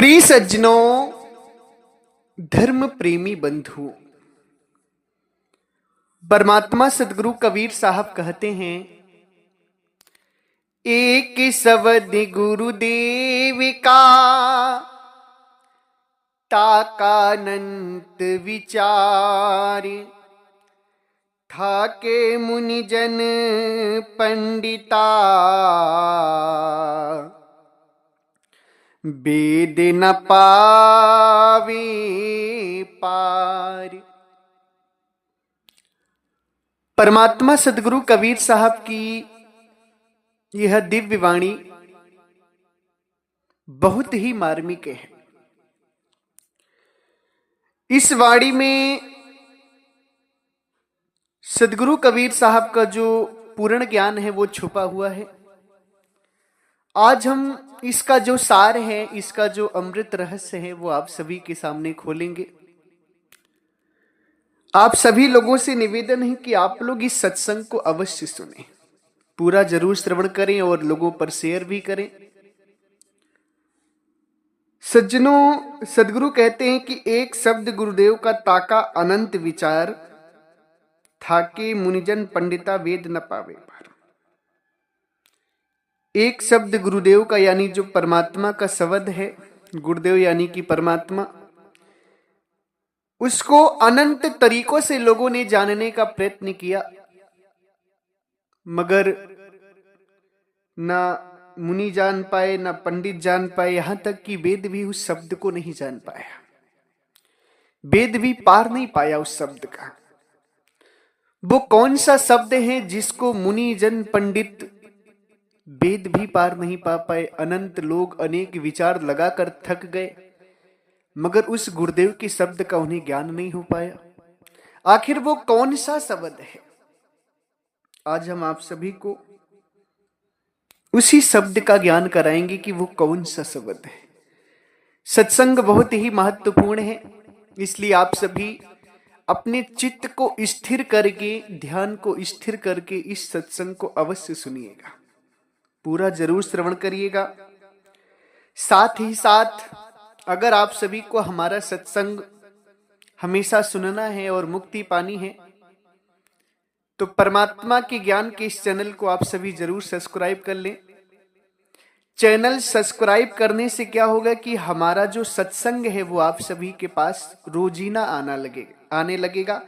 प्रिय सज्जनों, धर्म प्रेमी बंधु, परमात्मा सदगुरु कबीर साहब कहते हैं, एक शब्द गुरुदेव का ताकानंत विचार, था के मुनिजन पंडिता वेद न पावे पार। परमात्मा सदगुरु कबीर साहब की यह दिव्य वाणी बहुत ही मार्मिक है। इस वाणी में सदगुरु कबीर साहब का जो पूर्ण ज्ञान है वो छुपा हुआ है। आज हम इसका जो सार है, इसका जो अमृत रहस्य है, वो आप सभी के सामने खोलेंगे। आप सभी लोगों से निवेदन है कि आप लोग इस सत्संग को अवश्य सुनें, पूरा जरूर श्रवण करें और लोगों पर शेयर भी करें। सज्जनों, सदगुरु कहते हैं कि एक शब्द गुरुदेव का ताका अनंत विचार, था के मुनिजन पंडिता वेद न पावे पार। एक शब्द गुरुदेव का यानी जो परमात्मा का शब्द है, गुरुदेव यानी कि परमात्मा, उसको अनंत तरीकों से लोगों ने जानने का प्रयत्न किया, मगर ना मुनि जान पाए, ना पंडित जान पाए, यहां तक कि वेद भी उस शब्द को नहीं जान पाया। वेद भी पार नहीं पाया उस शब्द का। वो कौन सा शब्द है जिसको मुनि जन पंडित वेद भी पार नहीं पा पाए। अनंत लोग अनेक विचार लगाकर थक गए, मगर उस गुरुदेव के शब्द का उन्हें ज्ञान नहीं हो पाया। आखिर वो कौन सा शब्द है? आज हम आप सभी को उसी शब्द का ज्ञान कराएंगे कि वो कौन सा शब्द है। सत्संग बहुत ही महत्वपूर्ण है, इसलिए आप सभी अपने चित्त को स्थिर करके, ध्यान को स्थिर करके इस सत्संग को अवश्य सुनिएगा, पूरा जरूर श्रवण करिएगा। साथ ही साथ अगर आप सभी को हमारा सत्संग हमेशा सुनना है और मुक्ति पानी है, तो परमात्मा के ज्ञान के इस चैनल को आप सभी जरूर सब्सक्राइब कर लें। चैनल सब्सक्राइब करने से क्या होगा कि हमारा जो सत्संग है वो आप सभी के पास रोजीना आने लगेगा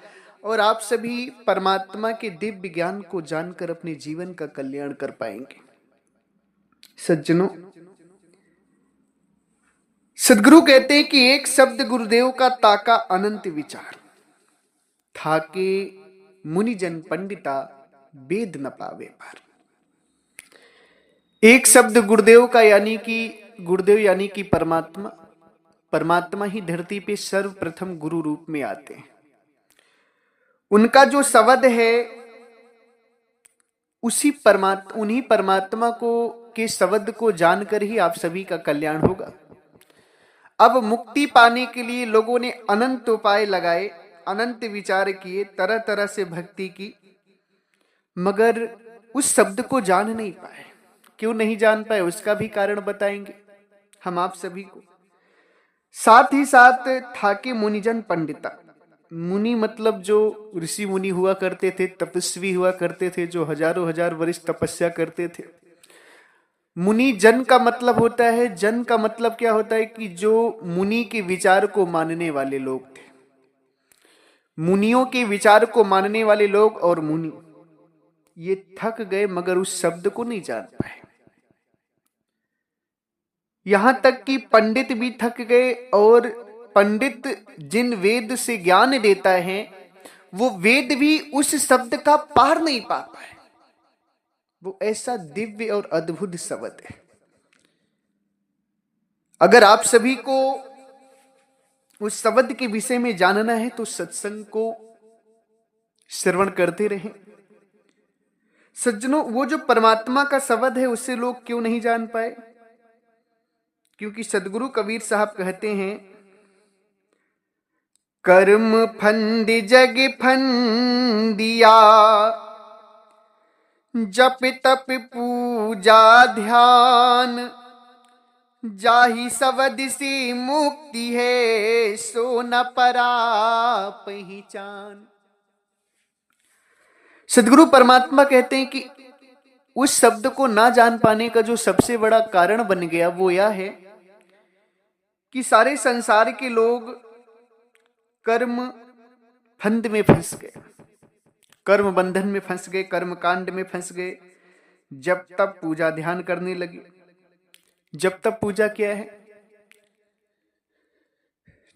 और आप सभी परमात्मा के दिव्य ज्ञान को जानकर अपने जीवन का कल्याण कर पाएंगे। सज्जनों, सदगुरु कहते हैं कि एक शब्द गुरुदेव का ताका अनंत विचार, था के मुनिजन पंडिता वेद न पावे पार। एक शब्द गुरुदेव का यानी कि गुरुदेव यानी कि परमात्मा, परमात्मा ही धरती पे सर्वप्रथम गुरु रूप में आते हैं। उनका जो शब्द है उन्हीं परमात्मा को के शब्द को जानकर ही आप सभी का कल्याण होगा। अब मुक्ति पाने के लिए लोगों ने अनंत उपाय लगाए, अनंत विचार किए, तरह तरह से भक्ति की, मगर उस शब्द को जान नहीं पाए। क्यों नहीं जान पाए उसका भी कारण बताएंगे हम आप सभी को। साथ ही साथ था के मुनिजन पंडिता, मुनि मतलब जो ऋषि मुनि हुआ करते थे, तपस्वी हुआ करते थे, जो हजारों हजार वर्ष तपस्या करते थे। मुनि जन का मतलब होता है, जन का मतलब क्या होता है कि जो मुनि के विचार को मानने वाले लोग थे। मुनियों के विचार को मानने वाले लोग और मुनि ये थक गए, मगर उस शब्द को नहीं जान पाए। यहां तक कि पंडित भी थक गए, और पंडित जिन वेद से ज्ञान देता है वो वेद भी उस शब्द का पार नहीं पा पाए। वो ऐसा दिव्य और अद्भुत शब्द है। अगर आप सभी को उस शब्द के विषय में जानना है तो सत्संग को श्रवण करते रहें। सज्जनों, वो जो परमात्मा का शब्द है उसे लोग क्यों नहीं जान पाए? क्योंकि सदगुरु कबीर साहब कहते हैं, कर्म फंद जग फंदिया, जप तप पूजा ध्यान, जाहि शब्द से मुक्ति है, सो न परा पहचान। सदगुरु परमात्मा कहते हैं कि उस शब्द को ना जान पाने का जो सबसे बड़ा कारण बन गया वो यह है कि सारे संसार के लोग कर्म फंद में फंस गए, कर्म बंधन में फंस गए, कर्म कांड में फंस गए। जब तब पूजा ध्यान करने लगे। जब तब पूजा क्या है?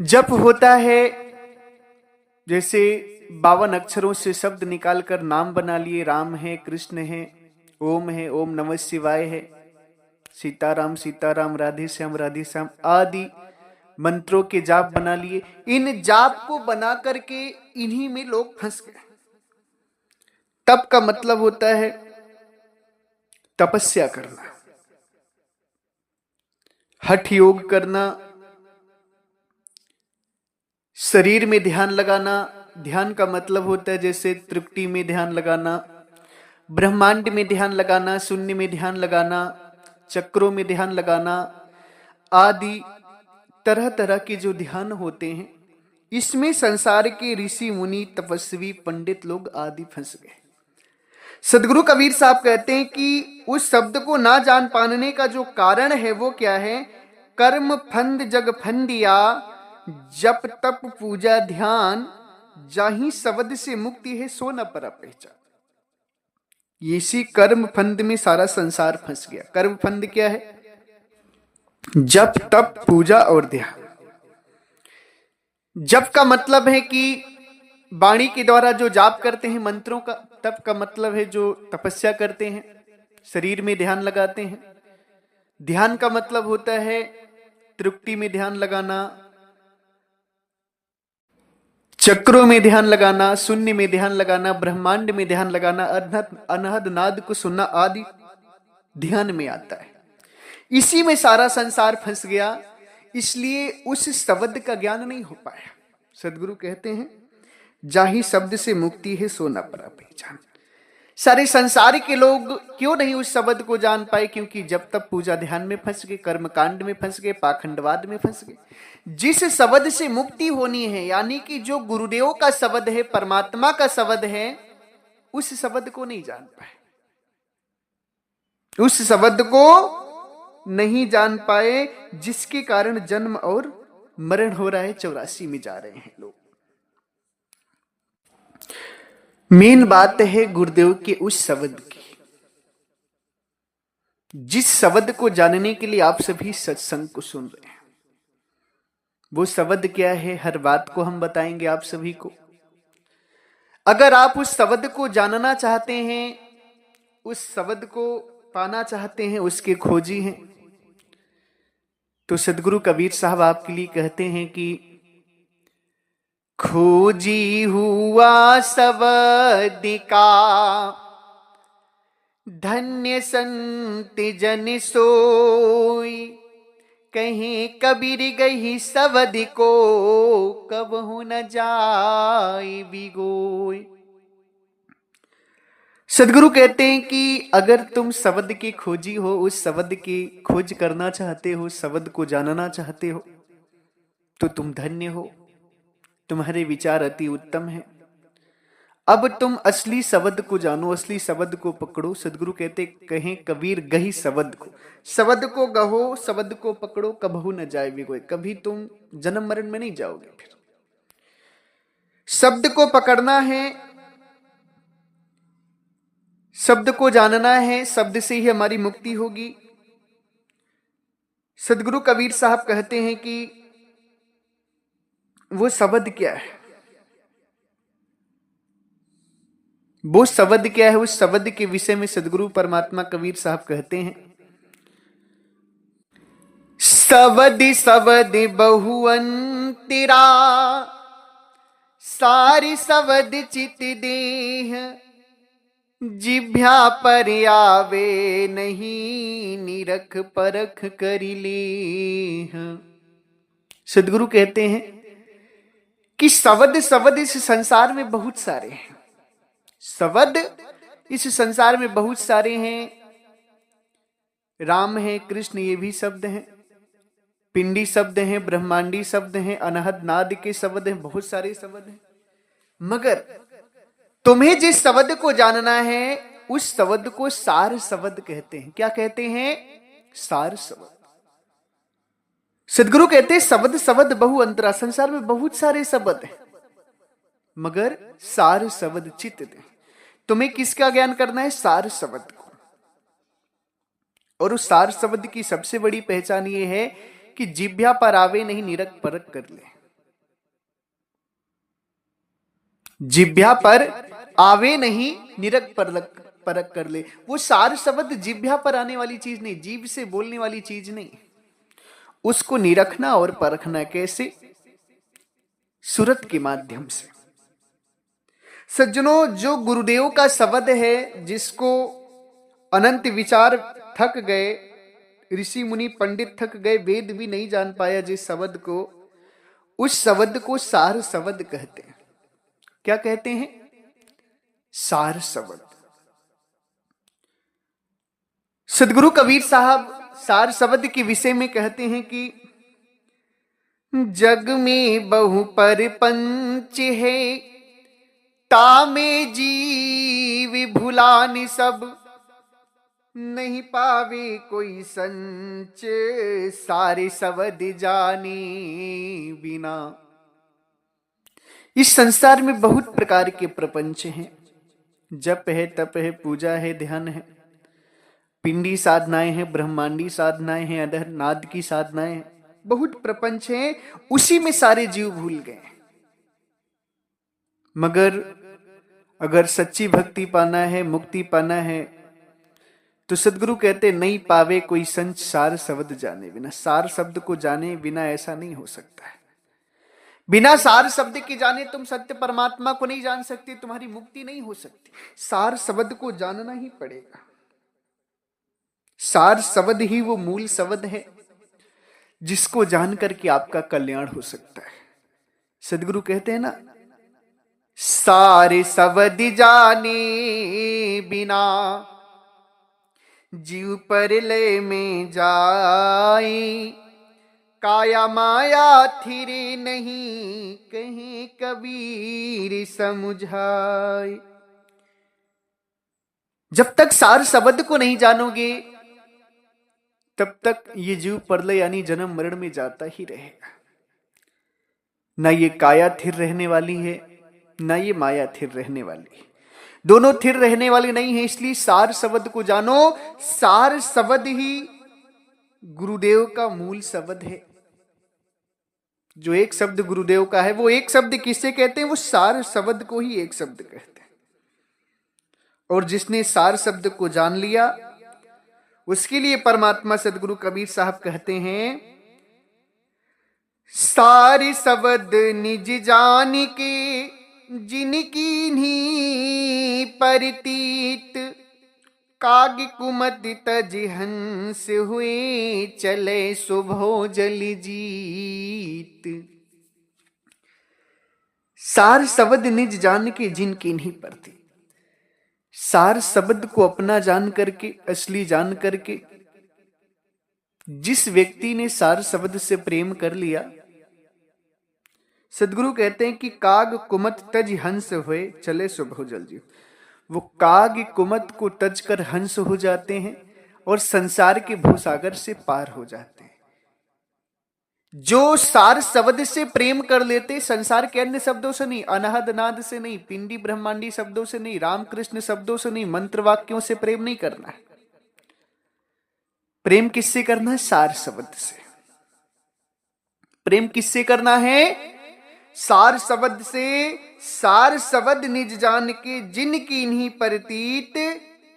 जप होता है, जैसे 52 अक्षरों से शब्द निकालकर नाम बना लिए, राम है, कृष्ण है, ओम नमः शिवाय है, सीताराम सीताराम, राधे श्याम राधे श्याम आदि मंत्रों के जाप बना लिए। इन जाप को बना करके इन्हीं में लोग फंस गए। तप का मतलब होता है तपस्या करना, हठ योग करना, शरीर में ध्यान लगाना। ध्यान का मतलब होता है जैसे तृप्ति में ध्यान लगाना, ब्रह्मांड में ध्यान लगाना, शून्य में ध्यान लगाना, चक्रों में ध्यान लगाना आदि तरह तरह के जो ध्यान होते हैं, इसमें संसार के ऋषि मुनि तपस्वी पंडित लोग आदि फंस गए। सदगुरु कबीर साहब कहते हैं कि उस शब्द को ना जान पाने का जो कारण है वो क्या है? कर्म फंद जग फंदिया, जप तप पूजा ध्यान, जाहि शब्द से मुक्ति है, सो न परा पहचान। इसी कर्म फंद में सारा संसार फंस गया। कर्म फंद क्या है? जप तप पूजा और ध्यान। जप का मतलब है कि वाणी के द्वारा जो जाप करते हैं मंत्रों का। तप का मतलब है जो तपस्या करते हैं, शरीर में ध्यान लगाते हैं। ध्यान का मतलब होता है तृप्ति में ध्यान लगाना, चक्रों में ध्यान लगाना, शून्य में ध्यान लगाना, ब्रह्मांड में ध्यान लगाना, अनहद नाद को सुनना आदि ध्यान में आता है। इसी में सारा संसार फंस गया, इसलिए उस शब्द का ज्ञान नहीं हो पाया। सदगुरु कहते हैं जाहि शब्द से मुक्ति है, सो न परा पहचान। सारे संसार के लोग क्यों नहीं उस शब्द को जान पाए? क्योंकि जब तक पूजा ध्यान में फंस गए, कर्म कांड में फंस गए, पाखंडवाद में फंस गए। जिस शब्द से मुक्ति होनी है, यानी कि जो गुरुदेव का शब्द है, परमात्मा का शब्द है, उस शब्द को नहीं जान पाए। उस शब्द को नहीं जान पाए, जिसके कारण जन्म और मरण हो रहा है। 84 में जा रहे हैं लोग। मेन बात है गुरुदेव के उस शब्द की, जिस शब्द को जानने के लिए आप सभी सत्संग को सुन रहे हैं। वो शब्द क्या है, हर बात को हम बताएंगे आप सभी को। अगर आप उस शब्द को जानना चाहते हैं, उस शब्द को पाना चाहते हैं, उसके खोजी हैं, तो सदगुरु कबीर साहब आपके लिए कहते हैं कि खोजी हुआ शब्द का, धन्य संत जन सोई, कहीं कबीर गई शब्द को, कबहु न जाए बिगोई। सदगुरु कहते हैं कि अगर तुम शब्द की खोजी हो, उस शब्द की खोज करना चाहते हो, शब्द को जानना चाहते हो, तो तुम धन्य हो, तुम्हारे विचार अति उत्तम है। अब तुम असली शब्द को जानो, असली शब्द को पकड़ो। सदगुरु कहते कहें कबीर गही शब्द को गहो, शब्द को पकड़ो, कबहु न जाए बिगोए। कभी तुम जन्म मरण में नहीं जाओगे। फिर शब्द को पकड़ना है, शब्द को जानना है, शब्द से ही हमारी मुक्ति होगी। सदगुरु कबीर साहब कहते हैं कि वो शब्द क्या है, वो शब्द क्या है। उस शब्द के विषय में सदगुरु परमात्मा कबीर साहब कहते हैं, शब्द शब्द बहुअंतरा, सारी शब्द चित देह, जिभ्या पर आवे नहीं, निरख परख करि लेह। सदगुरु कहते हैं कि शब्द इस संसार में बहुत सारे हैं। शब्द इस संसार में बहुत सारे हैं। राम है, कृष्ण, ये भी शब्द हैं। पिंडी शब्द हैं, ब्रह्मांडी शब्द हैं, अनहद नाद के शब्द हैं, बहुत सारे शब्द हैं, मगर तुम्हें जिस शब्द को जानना है उस शब्द को सार शब्द कहते हैं। क्या कहते हैं? सार शब्द। सदगुरु कहते हैं शब्द शब्द बहु अंतरा, संसार में बहुत सारे शब्द हैं मगर सार शब्द चित्त दे। तुम्हें किसका ज्ञान करना है? सार शब्द को। और उस सार शब्द की सबसे बड़ी पहचान यह है कि जिह्वा पर आवे नहीं, निरख परख कर ले। जिह्वा पर आवे नहीं, निरख परख कर ले। वो सार शब्द जिह्वा पर आने वाली चीज नहीं, जीभ से बोलने वाली चीज नहीं। उसको निरखना और परखना कैसे? सुरत के माध्यम से। सज्जनों, जो गुरुदेव का शब्द है, जिसको अनंत विचार थक गए, ऋषि मुनि पंडित थक गए, वेद भी नहीं जान पाया जिस शब्द को, उस शब्द को सार शब्द कहते हैं। क्या कहते हैं? सार शब्द। सदगुरु कबीर साहब सार शब्द के विषय में कहते हैं कि जग में बहु पर पंच है, तामे जीव भुलानि सब, नहीं पावे कोई संच, सारे शब्द जाने बिना। इस संसार में बहुत प्रकार के प्रपंच हैं। जप है, तप है, पूजा है, ध्यान है, पिंडी साधनाएं हैं, ब्रह्मांडी साधनाएं हैं, अधर नाद की साधनाएं हैं, बहुत प्रपंच हैं। उसी में सारे जीव भूल गए। मगर अगर सच्ची भक्ति पाना है, मुक्ति पाना है, तो सदगुरु कहते नहीं पावे कोई संच, सार शब्द जाने बिना। सार शब्द को जाने बिना ऐसा नहीं हो सकता है। बिना सार शब्द के जाने तुम सत्य परमात्मा को नहीं जान सकते, तुम्हारी मुक्ति नहीं हो सकती। सार शब्द को जानना ही पड़ेगा। सार शब्द ही वो मूल शब्द है जिसको जान करके आपका कल्याण हो सकता है। सदगुरु कहते हैं ना, सारे शब्द जाने बिना जीव परलय में जाए, काया माया थिरे नहीं कहीं कबीर समझाए। जब तक सार शब्द को नहीं जानोगे तब तक ये जीव परलय यानी जन्म मरण में जाता ही रहेगा। ना ये काया थिर रहने वाली है, ना ये माया थिर रहने वाली है। दोनों थिर रहने वाली नहीं है। इसलिए सार शब्द को जानो। सार शब्द ही गुरुदेव का मूल शब्द है। जो एक शब्द गुरुदेव का है, वो एक शब्द किससे कहते हैं? वो सार शब्द को ही एक शब्द कहते हैं। और जिसने सार शब्द को जान लिया, उसके लिए परमात्मा सदगुरु कबीर साहब कहते हैं, सारे शब्द निज जान के, जिनकी नी परितीत, काग कुमति तज हंस हुए, चले सुभो जल जीत। सार शब्द निज जान के, जिनकी नहीं परती। सार शब्द को अपना जान करके, असली जान करके, जिस व्यक्ति ने सार शब्द से प्रेम कर लिया, सदगुरु कहते हैं कि काग कुमत तज हंस हुए, चले सुबह जल जी। वो काग कुमत को तज कर हंस हो जाते हैं और संसार के भूसागर से पार हो जाते हैं। जो सार शब्द से प्रेम कर लेते, संसार के अन्य शब्दों से नहीं, अनहद नाद से नहीं, पिंडी ब्रह्मांडी शब्दों से नहीं, रामकृष्ण शब्दों से नहीं, मंत्र वाक्यों से प्रेम नहीं करना है। प्रेम किससे करना है? सार शब्द से। प्रेम किससे करना है? सार शब्द से। सार शब्द निज जान के, जिनकी नहीं परतीत,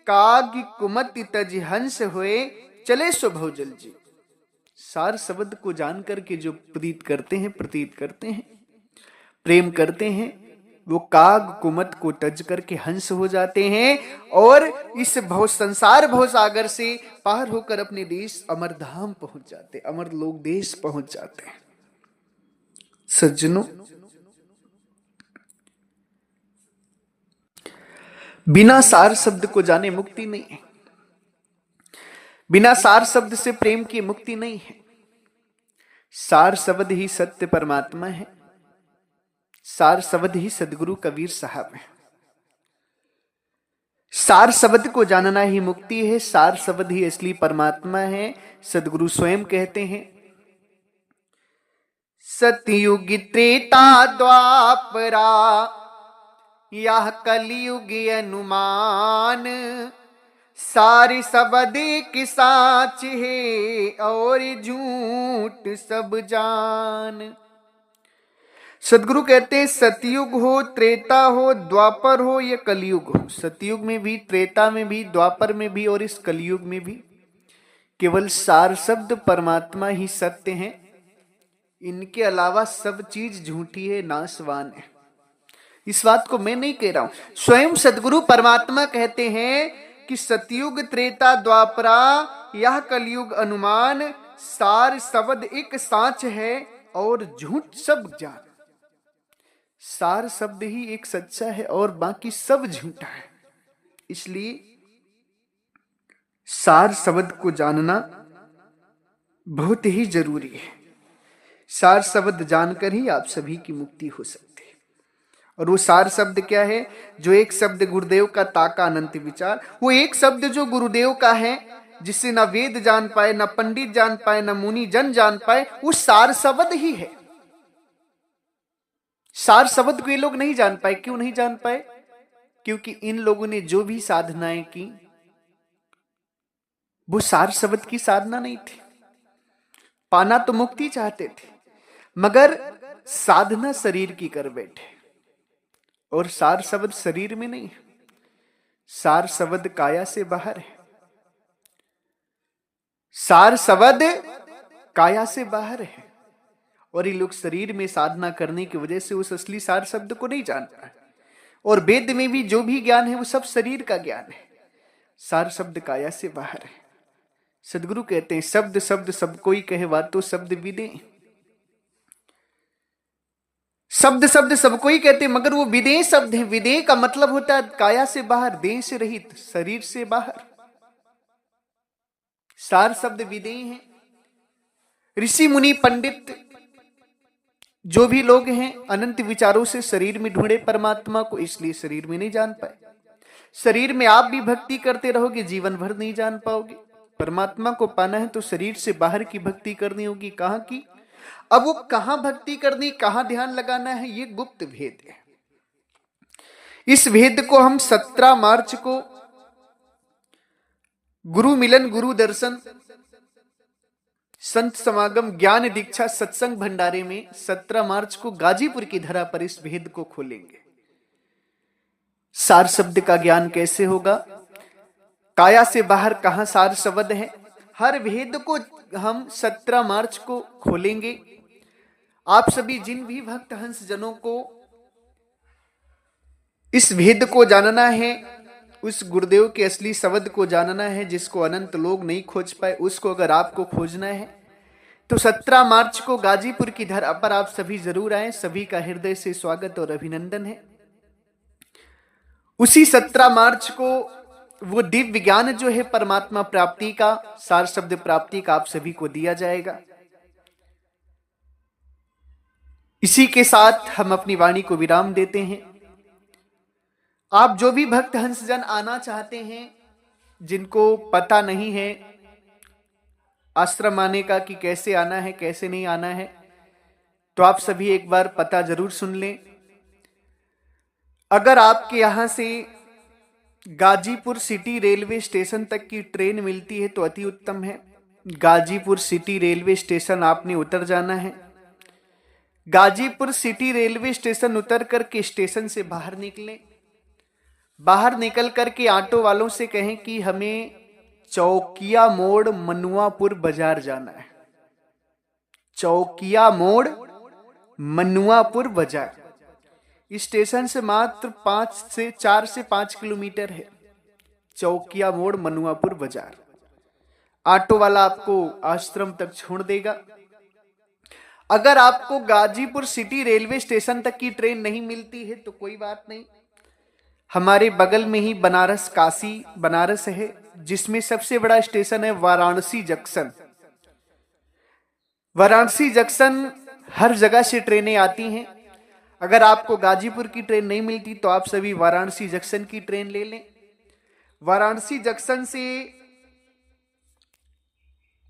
काग कुमत तज हंस हुए, चले सुबह जल जी। सार शब्द को जान करके जो प्रतीत करते हैं, प्रेम करते हैं, वो काग कुमत को तज करके हंस हो जाते हैं और इस संसार भवसागर से पार होकर अपने देश अमरधाम पहुंच जाते, अमर लोक देश पहुंच जाते हैं। सज्जनों, बिना सार शब्द को जाने मुक्ति नहीं है। बिना सार शब्द से प्रेम की मुक्ति नहीं है। सार शब्द ही सत्य परमात्मा है, सार शब्द ही सदगुरु कबीर साहब है। सार शब्द को जानना ही मुक्ति है, सार शब्द ही असली परमात्मा है। सदगुरु स्वयं कहते हैं, सतयुग त्रेता द्वापरा यह कलयुग अनुमान, सारी शब्द की साच है और झूठ सब जान। सदगुरु कहते हैं सतयुग हो, त्रेता हो, द्वापर हो या कलयुग हो, सतयुग में भी, त्रेता में भी, द्वापर में भी और इस कलयुग में भी केवल सार शब्द परमात्मा ही सत्य है। इनके अलावा सब चीज झूठी है, नाशवान है। इस बात को मैं नहीं कह रहा हूं, स्वयं सदगुरु परमात्मा कहते हैं कि सतयुग त्रेता द्वापरा यह कलयुग अनुमान, सार शब्द एक साच है और झूठ सब जान। सार शब्द ही एक सच्चा है और बाकी सब झूठा है। इसलिए सार शब्द को जानना बहुत ही जरूरी है। सार शब्द जानकर ही आप सभी की मुक्ति हो सकती है। और वो सार शब्द क्या है? जो एक शब्द गुरुदेव का ताका अनंत विचार, वो एक शब्द जो गुरुदेव का है, जिससे ना वेद जान पाए, ना पंडित जान पाए, ना मुनि जन जान पाए, वो सार शब्द ही है। सार शब्द को ये लोग नहीं जान पाए। क्यों नहीं जान पाए? क्योंकि इन लोगों ने जो भी साधनाएं की वो सार शब्द की साधना नहीं थी। पाना तो मुक्ति चाहते थे, मगर साधना शरीर की कर बैठे। और सार शब्द शरीर में नहीं है, सार शब्द काया से बाहर है। सार शब्द काया से बाहर है और ये लोग शरीर में साधना करने की वजह से उस असली सार शब्द को नहीं जान पाए। और वेद में भी जो भी ज्ञान है वो सब शरीर का ज्ञान है, सार शब्द काया से बाहर है। सदगुरु कहते हैं शब्द शब्द सब कोई कहे वातो शब्द विदे। शब्द शब्द सब कोई कहते हैं, मगर वो विदेह शब्द है। विदेह का मतलब होता है काया से बाहर, देह से रहित, शरीर से बाहर। सार शब्द विदेह है। ऋषि मुनि पंडित जो भी लोग हैं अनंत विचारों से शरीर में ढूंढे परमात्मा को, इसलिए शरीर में नहीं जान पाए। शरीर में आप भी भक्ति करते रहोगे, जीवन भर नहीं जान पाओगे। परमात्मा को पाना है तो शरीर से बाहर की भक्ति करनी होगी। कहां की? अब वो कहां भक्ति करनी, कहां ध्यान लगाना है, ये गुप्त भेद है। इस भेद को हम 17 मार्च को गुरु मिलन, गुरु दर्शन, संत समागम, ज्ञान दीक्षा, सत्संग भंडारे में 17 मार्च को गाजीपुर की धरा पर इस भेद को खोलेंगे। सार शब्द का ज्ञान कैसे होगा, काया से बाहर कहां सार शब्द है, हर भेद को हम 17 मार्च को खोलेंगे। आप सभी जिन भी भक्त हंस जनों को इस भेद को जानना है, उस गुरुदेव के असली शब्द को जानना है, जिसको अनंत लोग नहीं खोज पाए, उसको अगर आपको खोजना है तो 17 मार्च को गाजीपुर की धरा पर आप सभी जरूर आए। सभी का हृदय से स्वागत और अभिनंदन है। उसी 17 मार्च को वो दिव्य ज्ञान जो है परमात्मा प्राप्ति का, सार शब्द प्राप्ति का, आप सभी को दिया जाएगा। इसी के साथ हम अपनी वाणी को विराम देते हैं। आप जो भी भक्त हंसजन आना चाहते हैं, जिनको पता नहीं है आश्रम आने का कि कैसे आना है कैसे नहीं आना है, तो आप सभी एक बार पता जरूर सुन लें। अगर आपके यहां से गाजीपुर सिटी रेलवे स्टेशन तक की ट्रेन मिलती है तो अति उत्तम है। गाजीपुर सिटी रेलवे स्टेशन आपने उतर जाना है। गाजीपुर सिटी रेलवे स्टेशन उतर करके स्टेशन से बाहर निकलें। बाहर निकल करके ऑटो वालों से कहें कि हमें चौकिया मोड़ मनुआपुर बाजार जाना है। चौकिया मोड़ मनुआपुर बाजार स्टेशन से मात्र 4 से 5 किलोमीटर है। चौकिया मोड़ मनुआपुर बाजार। ऑटो वाला आपको आश्रम तक छोड़ देगा। अगर आपको गाजीपुर सिटी रेलवे स्टेशन तक की ट्रेन नहीं मिलती है तो कोई बात नहीं, हमारे बगल में ही बनारस, काशी बनारस है, जिसमें सबसे बड़ा स्टेशन है वाराणसी जंक्शन। वाराणसी जंक्शन हर जगह से ट्रेनें आती हैं। अगर आपको गाजीपुर की ट्रेन नहीं मिलती तो आप सभी वाराणसी जंक्शन की ट्रेन ले लें। वाराणसी जंक्शन से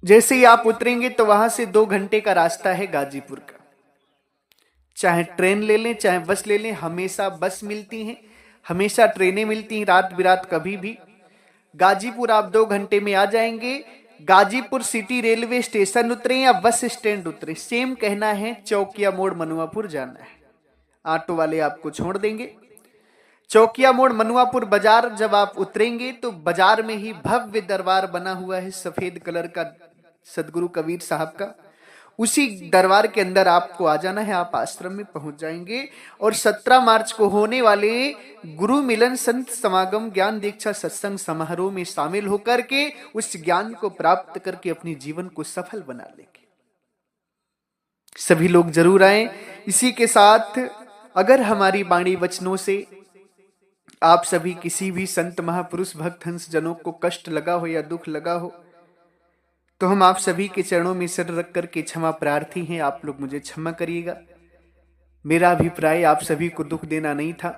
जैसे ही आप उतरेंगे तो वहां से 2 घंटे का रास्ता है गाजीपुर का। चाहे ट्रेन ले लें चाहे बस ले लें, हमेशा बस मिलती हैं, हमेशा ट्रेनें मिलती हैं, रात बिरात कभी भी। गाजीपुर आप 2 घंटे में आ जाएंगे। गाजीपुर सिटी रेलवे स्टेशन उतरे या बस स्टैंड उतरे, सेम कहना है, चौकिया मोड़ मनुआपुर जाना है। ऑटो वाले आपको छोड़ देंगे। चौकिया मोड़ मनुआपुर बाजार जब आप उतरेंगे तो बाजार में ही भव्य दरबार बना हुआ है सफेद कलर का, सदगुरु कबीर साहब का। उसी दरबार के अंदर आपको आ जाना है, आप आश्रम में पहुंच जाएंगे। और 17 मार्च को होने वाले गुरु मिलन संत समागम ज्ञान दीक्षा सत्संग समारोह में शामिल होकर के उस ज्ञान को प्राप्त करके अपने जीवन को सफल बना लेंगे। सभी लोग जरूर आए। इसी के साथ अगर हमारी वाणी वचनों से आप सभी किसी भी संत महापुरुष भक्त हंस जनों को कष्ट लगा हो या दुख लगा हो तो हम आप सभी के चरणों में सिर रख करके क्षमा प्रार्थी हैं। आप लोग मुझे क्षमा करिएगा। मेरा अभिप्राय आप सभी को दुख देना नहीं था।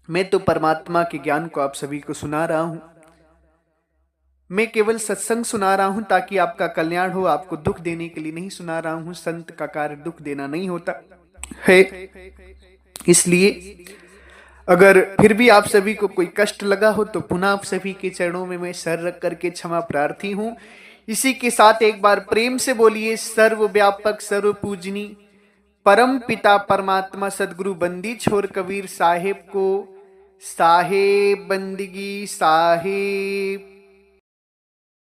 मैं तो परमात्मा के ज्ञान को आप सभी को सुना रहा हूं। मैं केवल सत्संग सुना रहा हूं ताकि आपका कल्याण हो, आपको दुख देने के लिए नहीं सुना रहा हूं। संत का कार्य दुख देना नहीं होता है। इसलिए अगर फिर भी आप सभी को कोई कष्ट लगा हो तो पुनः आप सभी के चरणों में मैं सर रख करके क्षमा प्रार्थी हूं। इसी के साथ एक बार प्रेम से बोलिए, सर्वव्यापक सर्व पूजनी परम पिता परमात्मा सदगुरु बंदी छोर कबीर साहेब को साहेब बंदगी साहेब